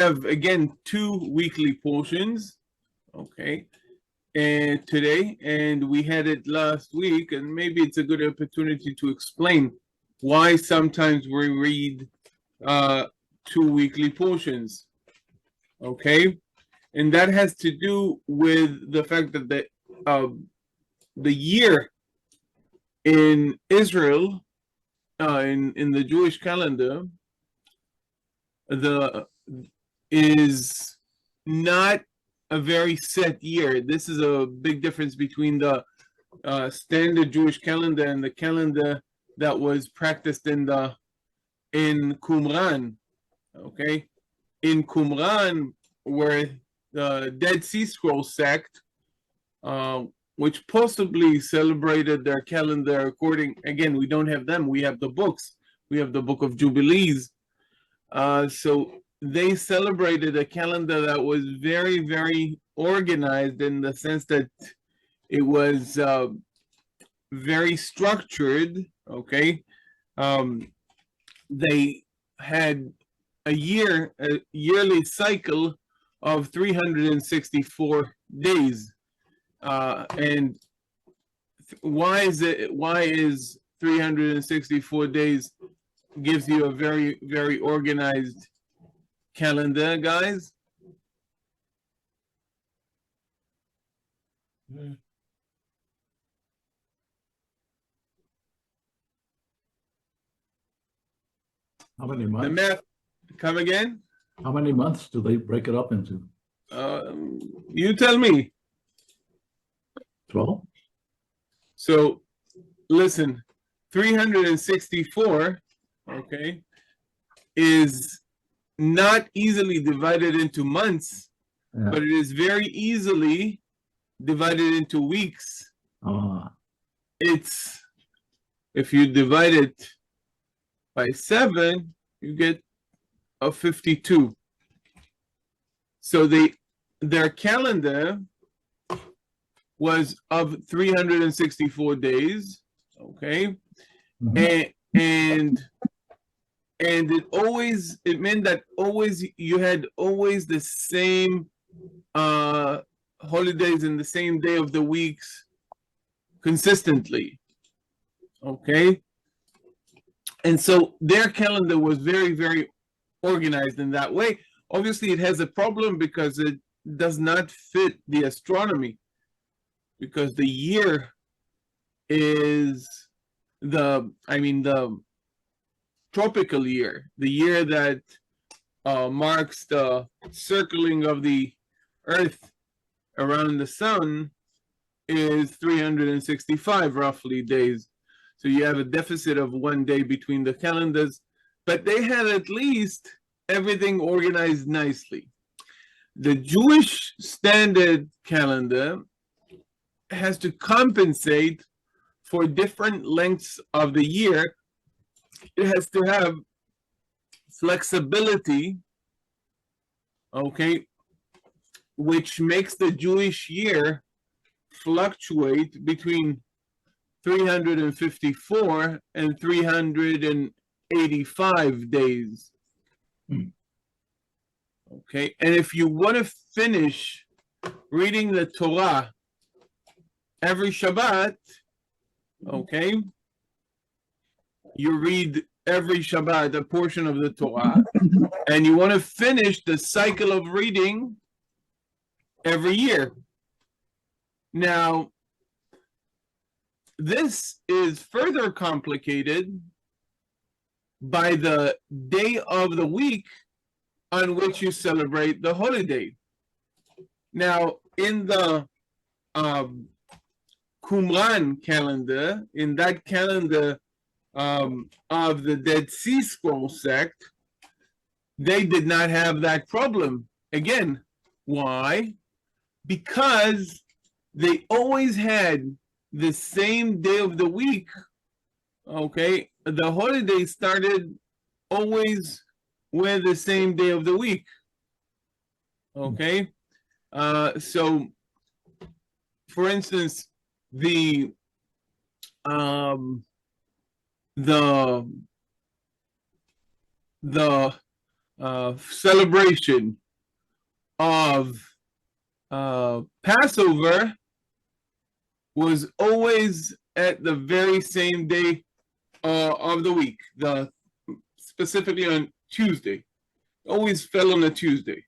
have again 2 weekly portions, okay, and today, and we had it last week, and maybe it's a good opportunity to explain why sometimes we read 2 weekly portions, okay, and that has to do with the fact that the year in Israel, in the Jewish calendar, is not a very set year. This is a big difference between the standard Jewish calendar and the calendar that was practiced in Qumran. Okay, in Qumran, where the Dead Sea Scrolls sect, which possibly celebrated their calendar according, again, we don't have them, we have the books, we have the Book of Jubilees. So they celebrated a calendar that was very, very organized, in the sense that it was very structured, okay? They had a yearly cycle of 364 days. And why is 364 days gives you a very, very organized calendar, guys? How many months? The math, come again? How many months do they break it up into? You tell me. 12? So, listen, 364, okay, is not easily divided into months, Yeah. but it is very easily divided into weeks. It's, if you divide it by 7, you get a 52. So their calendar was of 364 days, okay? Mm-hmm. And it meant that you had always the same holidays in the same day of the weeks consistently, okay? And so their calendar was very, very organized in that way. Obviously, it has a problem because it does not fit the astronomy, because the year is the tropical year, the year that marks the circling of the Earth around the sun, is 365 roughly days. So you have a deficit of 1 day between the calendars, but they had at least everything organized nicely. The Jewish standard calendar has to compensate for different lengths of the year. It has to have flexibility, okay, which makes the Jewish year fluctuate between 354 and 385 days. Okay, and if you want to finish reading the Torah every Shabbat, okay, you read every Shabbat a portion of the Torah, and you want to finish the cycle of reading every year. Now, this is further complicated by the day of the week on which you celebrate the holiday. Now, in the Qumran calendar, in that calendar of the Dead Sea Scroll sect, they did not have that problem. Again, why? Because they always had the same day of the week, okay? The holiday started always with the same day of the week, okay? So, for instance, the celebration of Passover was always at the very same day of the week, specifically on Tuesday. Always fell on a Tuesday.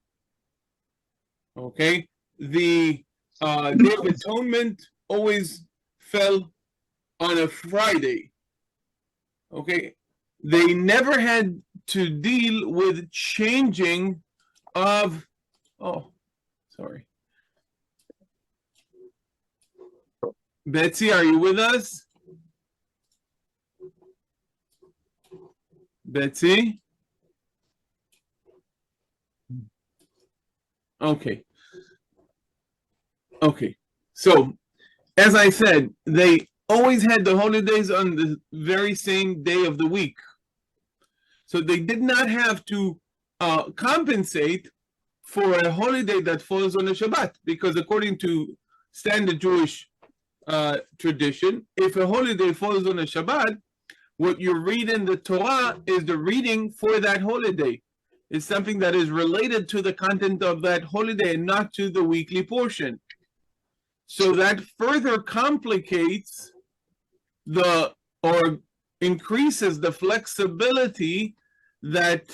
Okay, the Day of Atonement always fell on a Friday. Okay, they never had to deal with changing of. Oh, sorry. Betsy, are you with us? Betsy? Okay. Okay. So, as I said, they always had the holidays on the very same day of the week. So they did not have to compensate for a holiday that falls on a Shabbat, because according to standard Jewish tradition, if a holiday falls on a Shabbat, what you read in the Torah is the reading for that holiday. It's something that is related to the content of that holiday and not to the weekly portion. So that further complicates or increases the flexibility that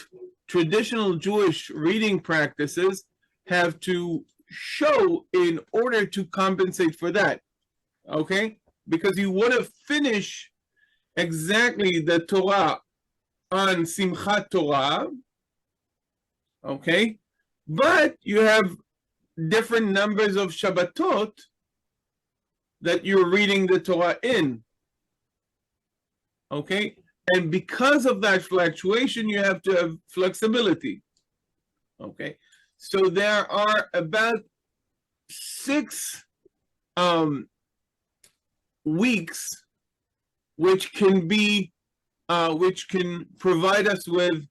traditional Jewish reading practices have to show in order to compensate for that. Okay? Because you want to finish exactly the Torah on Simchat Torah, okay? But you have different numbers of Shabbatot that you're reading the Torah in, okay? And because of that fluctuation, you have to have flexibility, okay? So there are about 6 weeks which can provide us with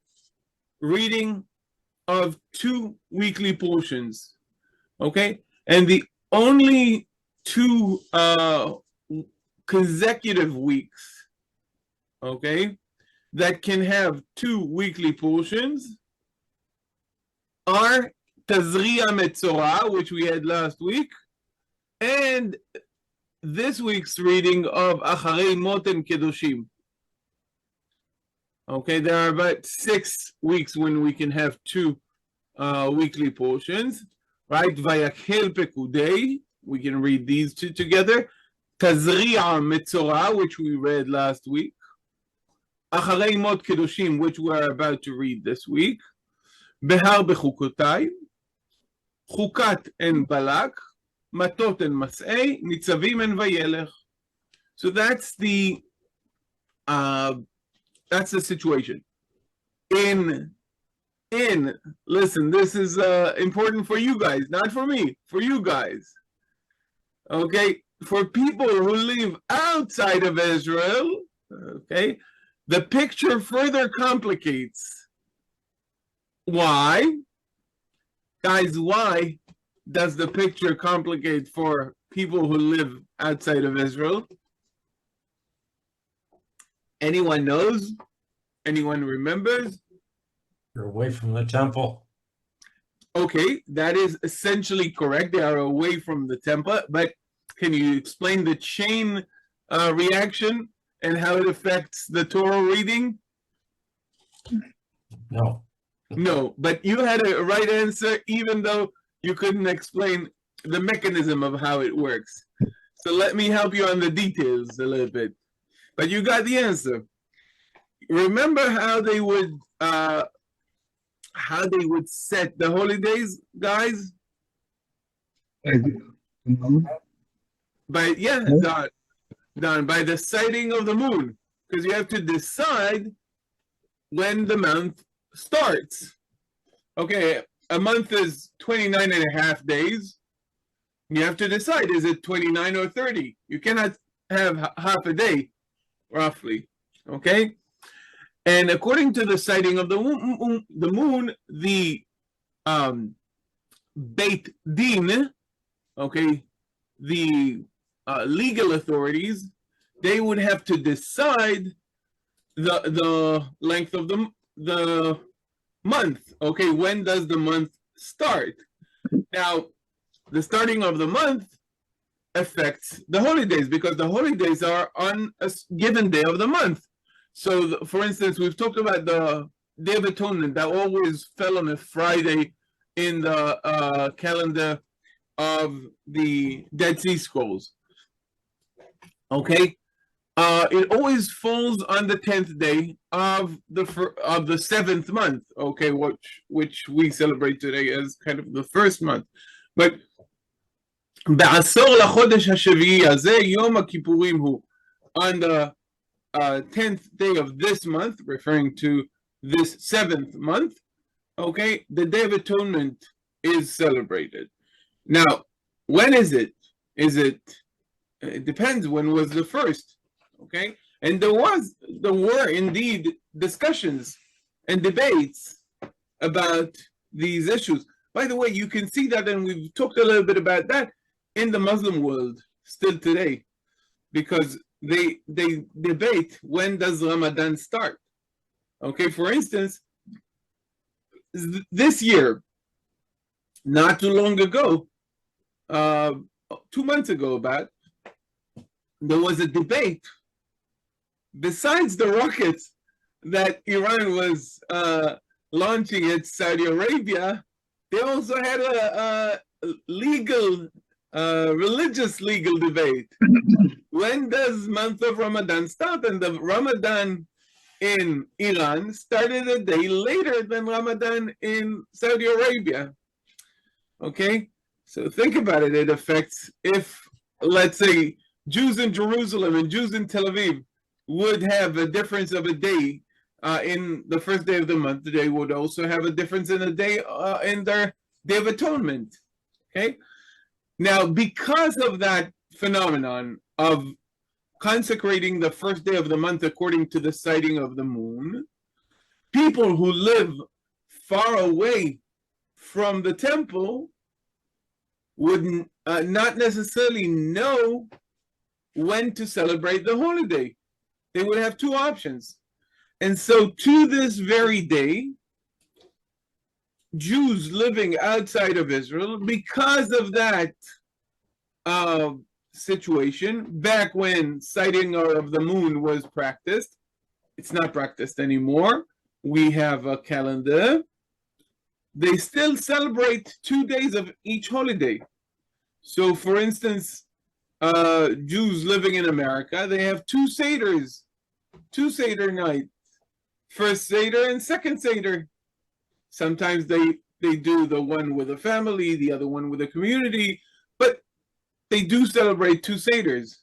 reading of 2 weekly portions, okay? And the only 2 consecutive weeks, okay, that can have 2 weekly portions are Tazria Metzora, which we had last week, and this week's reading of Acharei Mot and Kedoshim. Okay, there are about 6 weeks when we can have 2 weekly portions, right? Vayakhel Pekudei, we can read these 2 together. Tazria Metzora, which we read last week. Acharei Mot Kedoshim, which we're about to read this week. Behar Bechukotai, Chukat and Barak, Matot and Mas'ei, Nitzavim and Vayelech. So that's the situation. Listen, this is important for you guys, not for me, for you guys. Okay, for people who live outside of Israel, okay, the picture further complicates. Why? Guys, why does the picture complicate for people who live outside of Israel? Anyone knows? Anyone remembers? You're away from the temple. Okay, that is essentially correct. They are away from the temple, but can you explain the chain reaction and how it affects the Torah reading? No. No, but you had a right answer, even though you couldn't explain the mechanism of how it works. So let me help you on the details a little bit. But you got the answer. Remember how they would set the holidays, guys? By by the sighting of the moon, because you have to decide when the month starts. Okay, a month is 29 and a half days. You have to decide, is it 29 or 30? You cannot have half a day, roughly, okay? And according to the sighting of the moon, the Beit Din, okay, the legal authorities, they would have to decide the length of the month. Okay, when does the month start? Now, the starting of the month affects the holidays because the holidays are on a given day of the month. So, for instance, we've talked about the Day of Atonement that always fell on a Friday in the calendar of the Dead Sea Scrolls. Okay, it always falls on the 10th day of the seventh month. Okay, which we celebrate today as kind of the first month, but בעשור לחודש השביעי הזה יום הכיפורים הוא on the 10th day of this month, referring to this seventh month. Okay, the Day of Atonement is celebrated. Now, when is it? It depends when was the first. Okay, and there were indeed discussions and debates about these issues. By the way, you can see that, and we've talked a little bit about that in the Muslim world still today, because they debate when does Ramadan start. Okay, for instance, this year, not too long ago, 2 months ago about, there was a debate. Besides the rockets that Iran was launching at Saudi Arabia, they also had a legal, religious legal debate. When does month of Ramadan start? And the Ramadan in Iran started a day later than Ramadan in Saudi Arabia. Okay, so think about it. It affects, if, let's say, Jews in Jerusalem and Jews in Tel Aviv would have a difference of a day in the first day of the month, they would also have a difference in a day in their Day of Atonement. Okay, now because of that phenomenon of consecrating the first day of the month according to the sighting of the moon, people who live far away from the temple would not necessarily know when to celebrate the holiday. They would have two options. And so to this very day, Jews living outside of Israel, because of that situation, back when sighting of the moon was practiced, it's not practiced anymore. We have a calendar. They still celebrate 2 days of each holiday. So, for instance, Jews living in America, they have two Seder nights, first Seder and second Seder. Sometimes they do the one with a family, the other one with a community, but they do celebrate two Seders.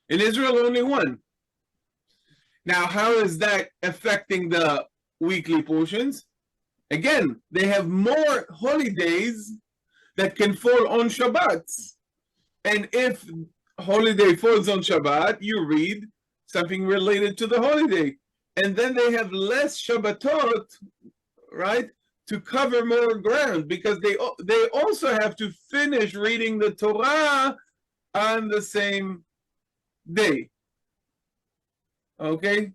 In Israel, only one. Now, how is that affecting the weekly portions? Again, they have more holidays that can fall on Shabbats. And if holiday falls on Shabbat, you read something related to the holiday. And then they have less Shabbatot, right, to cover more ground, because they also have to finish reading the Torah on the same day. Okay?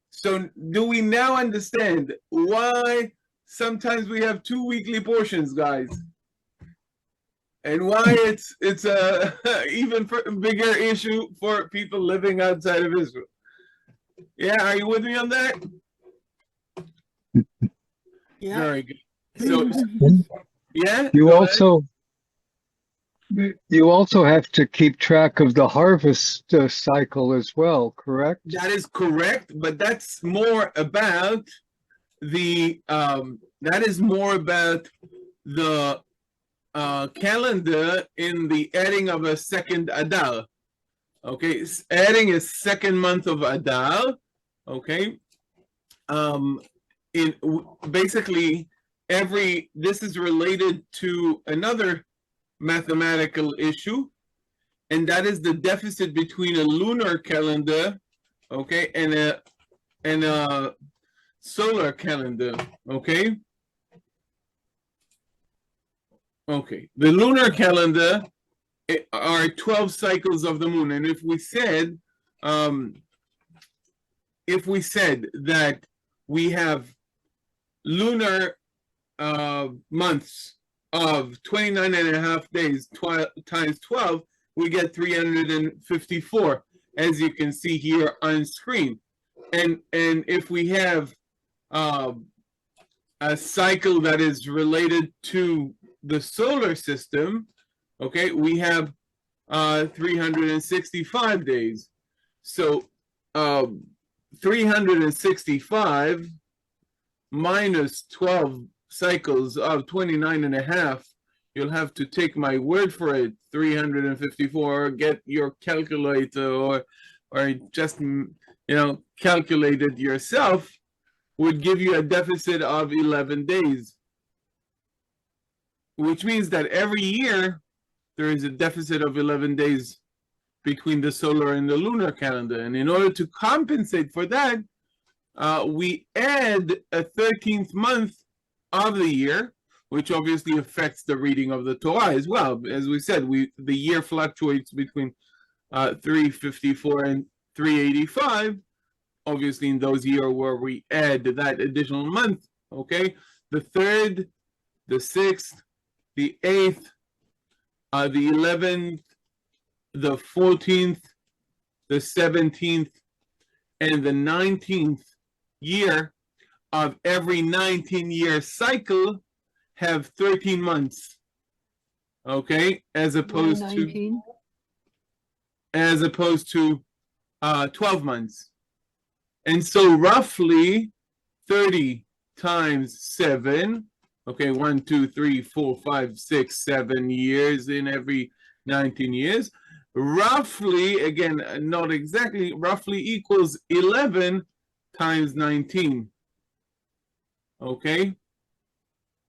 So do we now understand why sometimes we have two weekly portions, guys? And why it's a even bigger issue for people living outside of Israel? Yeah, are you with me on that? Yeah. Very good. So yeah. You also have to keep track of the harvest cycle as well, correct? That is correct, but that's more about the calendar in the adding of a second Adar. Okay, adding a second month of Adar. Okay, basically this is related to another mathematical issue, and that is the deficit between a lunar calendar, okay, and a solar calendar. Okay. Okay, the lunar calendar are 12 cycles of the moon, and if we said that we have lunar months of 29 and a half days times 12, we get 354, as you can see here on screen. And if we have a cycle that is related to the solar system, okay, we have 365 days. So 365 minus 12 cycles of 29 and a half, you'll have to take my word for it, 354, or get your calculator, or just, calculate it yourself, would give you a deficit of 11 days. Which means that every year there is a deficit of 11 days between the solar and the lunar calendar. And in order to compensate for that, we add a 13th month of the year, which obviously affects the reading of the Torah as well. As we said, the year fluctuates between 354 and 385. Obviously, in those years where we add that additional month, okay? The 3rd, the 6th, the 8th, the 11th, the 14th, the 17th, and the 19th year of every 19-year cycle have 13 months, okay, as opposed to 12 months. And so roughly 30 times 7, okay, 1, 2, 3, 4, 5, 6, 7 years in every 19 years, roughly, again, not exactly, roughly equals 11 times 19, okay,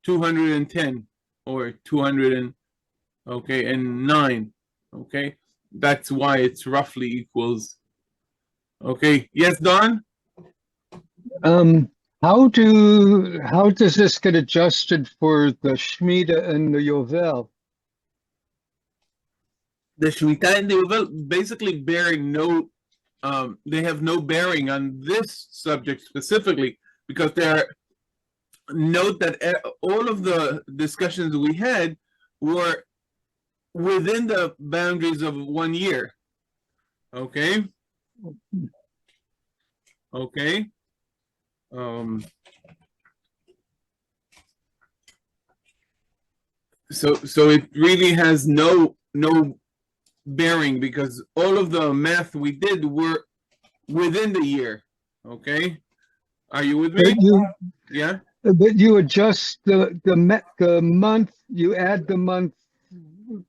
210, or 200 and 9, okay, that's why it's roughly equals, okay. Yes, Don? How does this get adjusted for the Shemitah and the Yovel? The Shemitah and the Yovel basically bearing no, they have no bearing on this subject specifically, because note that all of the discussions we had were within the boundaries of 1 year. Okay? Okay. So it really has no bearing, because all of the math we did were within the year. Okay? Are you with me? Yeah? But you adjust the month, you add the month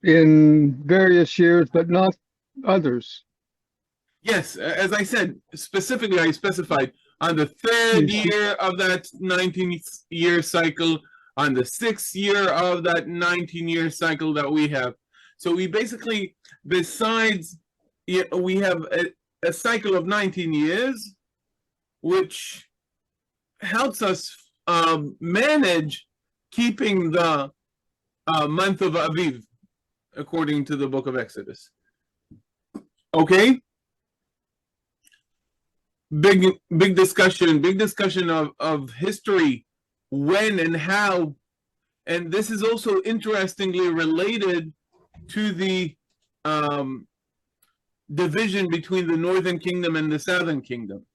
in various years, but not others. Yes, as I said, specifically I specified on the 3rd year of that 19-year cycle, on the 6th year of that 19-year cycle that we have. So we basically, besides, we have a cycle of 19 years, which helps us manage keeping the month of Aviv, according to the book of Exodus. Okay? Big discussion of history, when and how, and this is also interestingly related to the division between the northern kingdom and the southern kingdom.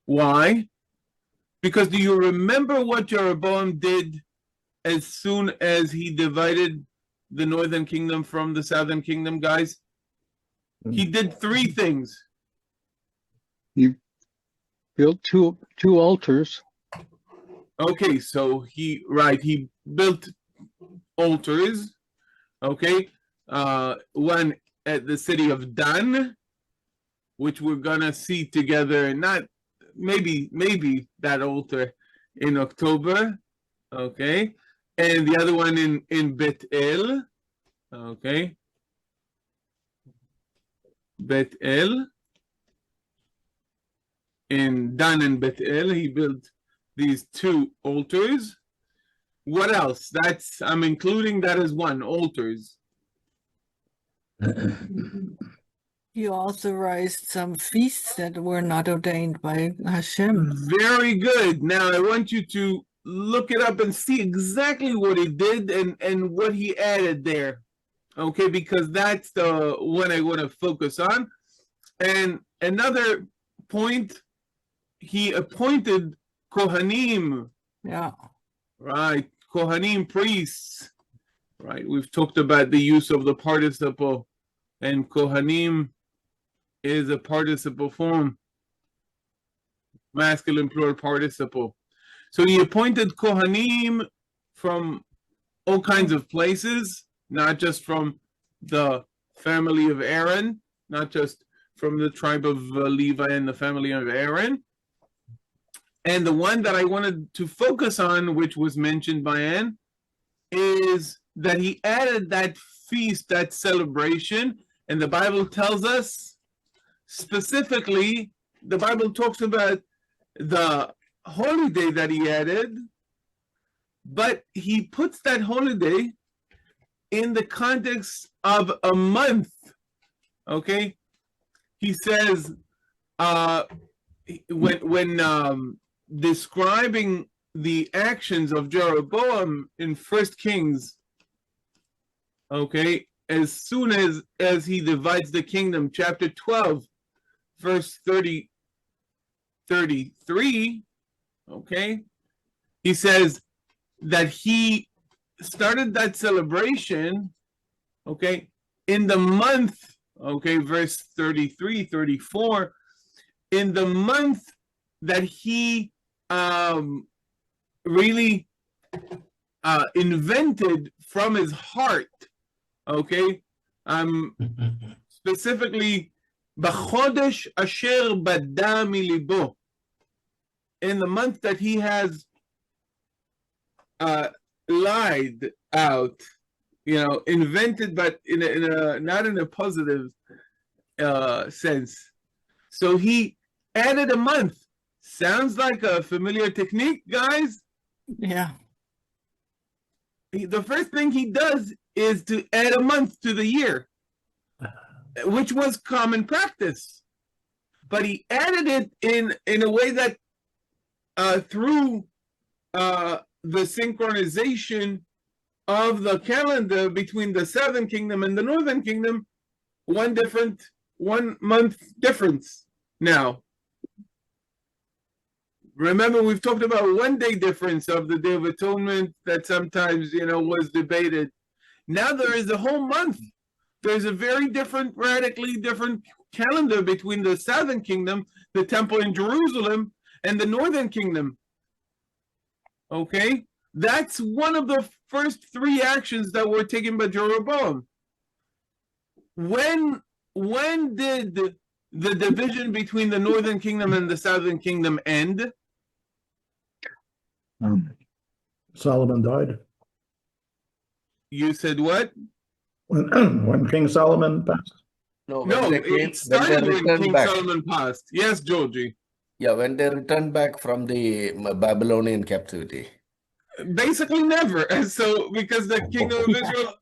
Why? Because do you remember what Jeroboam did as soon as he divided the northern kingdom from the southern kingdom, guys? He did 3 things. He built two altars. Okay, so he built altars. Okay, one at the city of Dan, which we're gonna see together. Not maybe that altar in October. Okay, and the other one in Bet El. Okay, Bet El. In Dan and Bet El, he built these 2 altars. What else? I'm including that as 1, altars. You authorized some feasts that were not ordained by Hashem. Very good. Now I want you to look it up and see exactly what he did and what he added there. Okay, because that's the one I want to focus on. And another point, he appointed Kohanim. Yeah. Right, Kohanim, priests. Right, we've talked about the use of the participle, and Kohanim is a participle form, masculine plural participle. So he appointed Kohanim from all kinds of places, not just from the family of Aaron, not just from the tribe of Levi and the family of Aaron. And the one that I wanted to focus on, which was mentioned by Anne, is that he added that feast, that celebration, and the Bible tells us specifically, the Bible talks about the holiday that he added, but he puts that holiday in the context of a month. Okay, he says when describing the actions of Jeroboam in 1 Kings, okay, as soon as he divides the kingdom, chapter 12, verse 33, okay, he says that he started that celebration, okay, in the month, okay, verse 33, 34, in the month that he really invented from his heart, okay, specifically, B'chodesh asher bada milibo, in the month that he has lied out, invented, but in a not in a positive sense. So he added a month. Sounds like a familiar technique, guys? Yeah. The first thing he does is to add a month to the year, which was common practice. But he added it in a way that through the synchronization of the calendar between the southern kingdom and the northern kingdom, 1 month difference now. Remember, we've talked about 1 day difference of the Day of Atonement that sometimes, was debated. Now there is a whole month. There's a very different, radically different calendar between the southern kingdom, the temple in Jerusalem, and the northern kingdom. Okay? That's one of the first 3 actions that were taken by Jeroboam. When did the division between the northern kingdom and the southern kingdom end? Solomon died. You said what? When King Solomon passed. No, No, when they came, it started when returned King back. Solomon passed. Yes, Georgie. Yeah, when they returned back from the Babylonian captivity. Basically never. So because the kingdom of Israel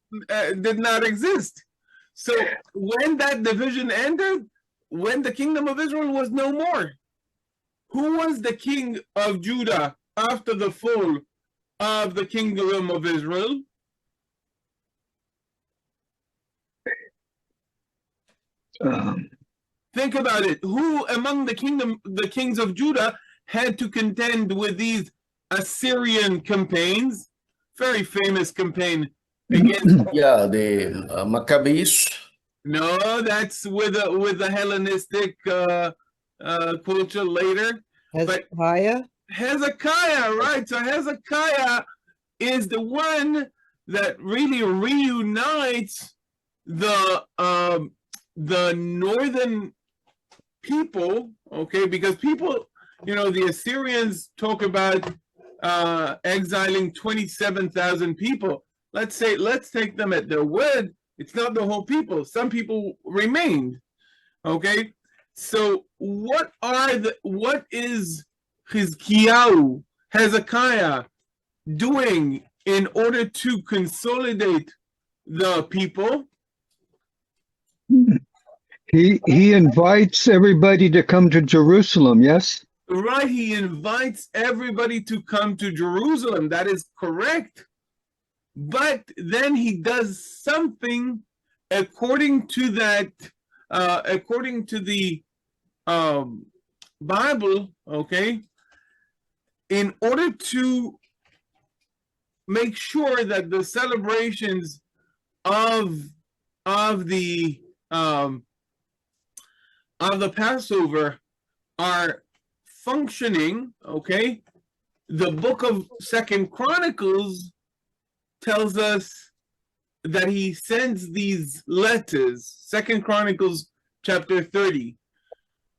did not exist. So when that division ended, when the kingdom of Israel was no more, who was the king of Judah after the fall of the kingdom of Israel? Think about it. Who among the kings of Judah had to contend with these Assyrian campaigns? Very famous campaign against. Yeah, the Maccabees. No, that's with the Hellenistic culture later. Hezekiah? Hezekiah, right? So Hezekiah is the one that really reunites the northern people, okay? Because people, the Assyrians talk about exiling 27,000 people. Let's take them at their word. It's not the whole people. Some people remained, okay? So what is Hezekiah doing in order to consolidate the people? He invites everybody to come to Jerusalem, yes? Right, he invites everybody to come to Jerusalem. That is correct. But then he does something according to that, according to the Bible, okay, in order to make sure that the celebrations of the Passover are functioning, okay, the book of Second Chronicles tells us that he sends these letters. Second Chronicles chapter 30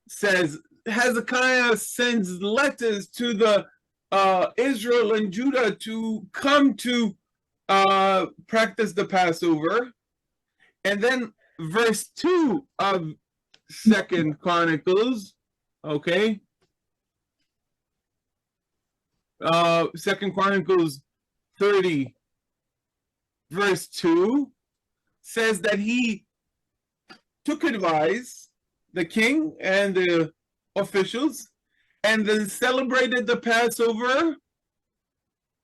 says Hezekiah sends letters to the Israel and Judah to come to practice the Passover. And then verse 2 of Second Chronicles, okay, Second Chronicles 30 verse 2 says that he took advice, the king and the officials, and then celebrated the Passover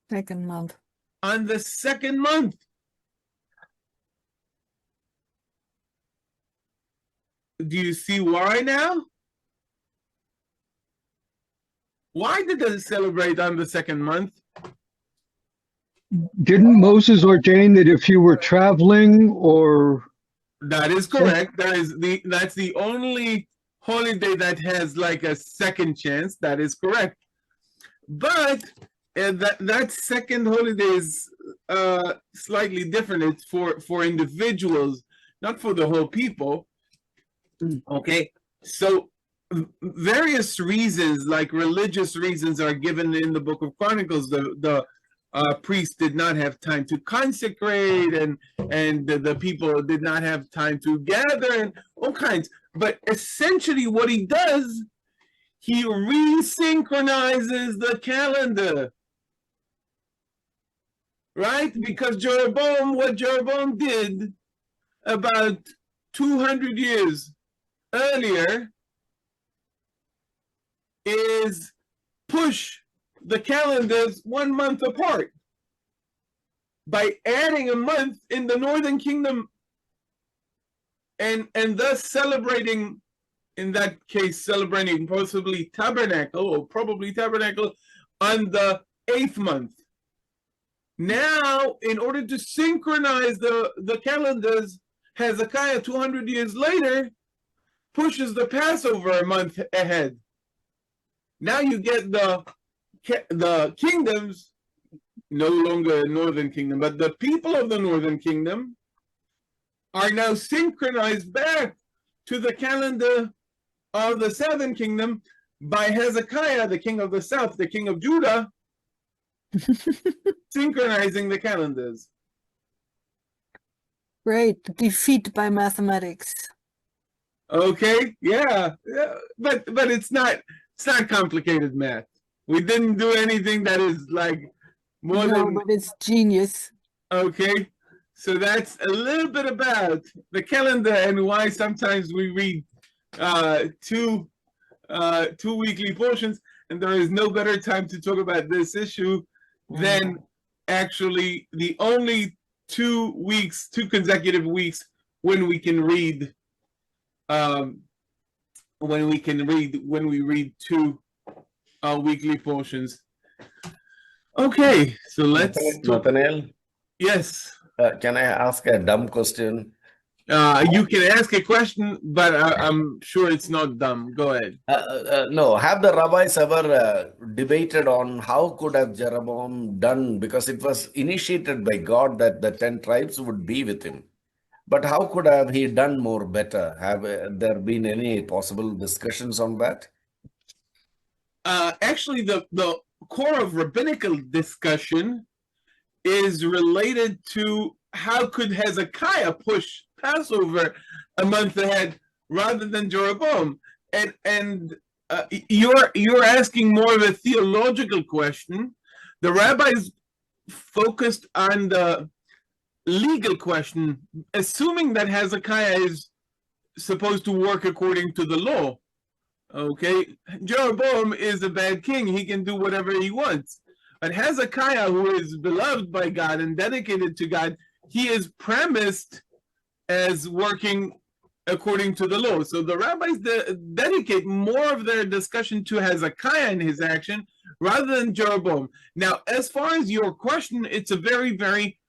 Second month. on the second month. Do you see why now? Why did they celebrate on the second month? Didn't Moses ordain that if you were traveling or That is correct. That's the only holiday that has like a second chance. That is correct. But that second holiday is slightly different. It's for individuals, not for the whole people. Okay, so various reasons, like religious reasons, are given in the Book of Chronicles. The priest did not have time to consecrate, and the people did not have time to gather, and all kinds. But essentially what he does, he resynchronizes the calendar, right? Because what Jeroboam did about 200 years earlier is push the calendars 1 month apart by adding a month in the northern kingdom, and thus celebrating, in that case, celebrating probably tabernacle on the 8th month. Now, in order to synchronize the calendars, Hezekiah 200 years later pushes the Passover a month ahead. Now you get the kingdoms, no longer a northern kingdom, but the people of the northern kingdom are now synchronized back to the calendar of the southern kingdom by Hezekiah, the king of the south, the king of Judah, synchronizing the calendars. Great. Defeat by mathematics. Okay, yeah, but it's not complicated math. We didn't do anything that is like more No, than but it's genius. okay. So that's a little bit about the calendar and why sometimes we read two weekly portions, and there is no better time to talk about this issue than actually the only 2 consecutive weeks when we can read when we read two weekly portions. Okay, so let's talk. Netanel, Yes, can I ask a dumb question? you can ask a question, but I'm sure it's not dumb. Go ahead. No, have the rabbis ever debated on how could have Jeroboam done, because it was initiated by God that the 10 tribes would be with him. But how could have he done more better? Have there been any possible discussions on that? Actually, the core of rabbinical discussion is related to how could Hezekiah push Passover a month ahead rather than Jeroboam, and you're asking more of a theological question. The rabbis focused on the legal question, assuming that Hezekiah is supposed to work according to the law. Okay, Jeroboam is a bad king. He can do whatever he wants. But Hezekiah, who is beloved by God and dedicated to God, he is premised as working according to the law. So the rabbis dedicate more of their discussion to Hezekiah and his action rather than Jeroboam. Now, as far as your question, it's a very, very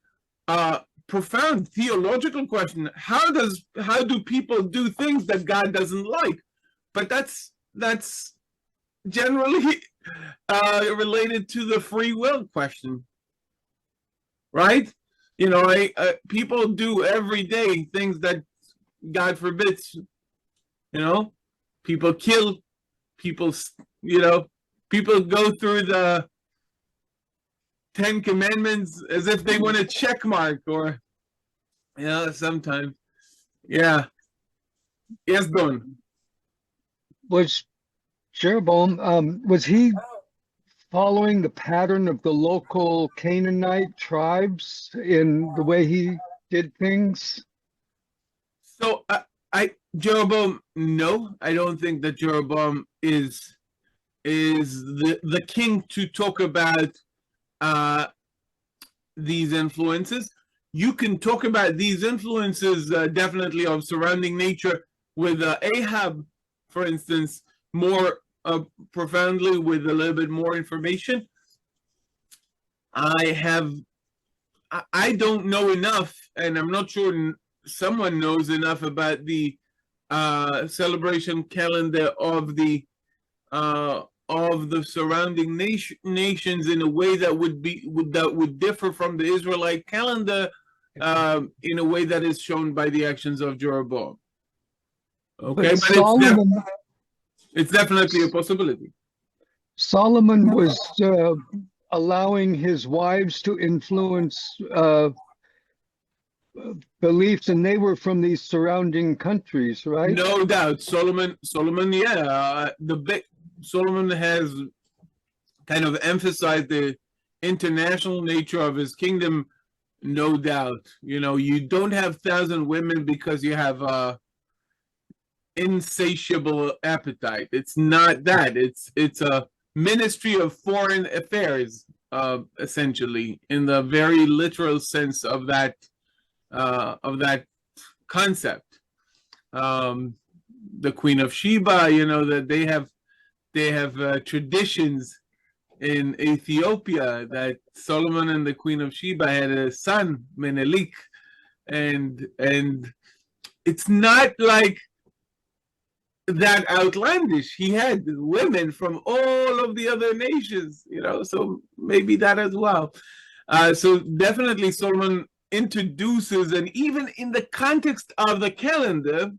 profound theological question. How do people do things that God doesn't like? But that's generally related to the free will question, right? You know, people do every day things that God forbids. You know, people kill, people, people go through the 10 Commandments as if they want a check mark, or, sometimes. Yeah. Yes, Don. Was Jeroboam, was he following the pattern of the local Canaanite tribes in the way he did things? So Jeroboam, no, I don't think that Jeroboam is the king to talk about these influences. You can talk about these influences definitely of surrounding nature with Ahab, for instance, more profoundly with a little bit more information. I don't know enough, and I'm not sure someone knows enough about the celebration calendar of the surrounding nations in a way that would differ from the Israelite calendar in a way that is shown by the actions of Jeroboam. Okay, but Solomon, it's definitely a possibility. Solomon was allowing his wives to influence beliefs, and they were from these surrounding countries, right? No doubt, Solomon, yeah, Solomon has kind of emphasized the international nature of his kingdom, no doubt. You know, you don't have 1,000 women because you have insatiable appetite. It's not that. It's a ministry of foreign affairs, essentially, in the very literal sense of that concept. The Queen of Sheba, that they have traditions in Ethiopia that Solomon and the Queen of Sheba had a son, Menelik, and it's not like that outlandish. He had women from all of the other nations, so maybe that as well. So definitely Solomon introduces, and even in the context of the calendar,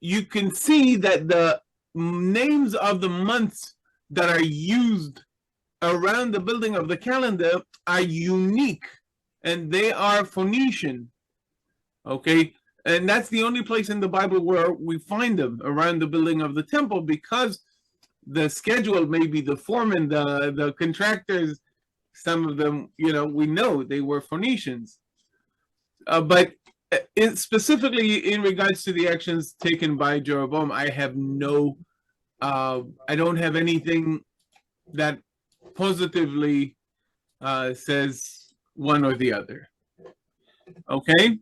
you can see that the names of the months that are used around the building of the calendar are unique, and they are Phoenician. Okay, and that's the only place in the Bible where we find them around the building of the temple, because the schedule, maybe the foremen, the contractors, some of them, we know they were Phoenicians. But specifically in regards to the actions taken by Jeroboam, I don't have anything that positively says one or the other. Okay?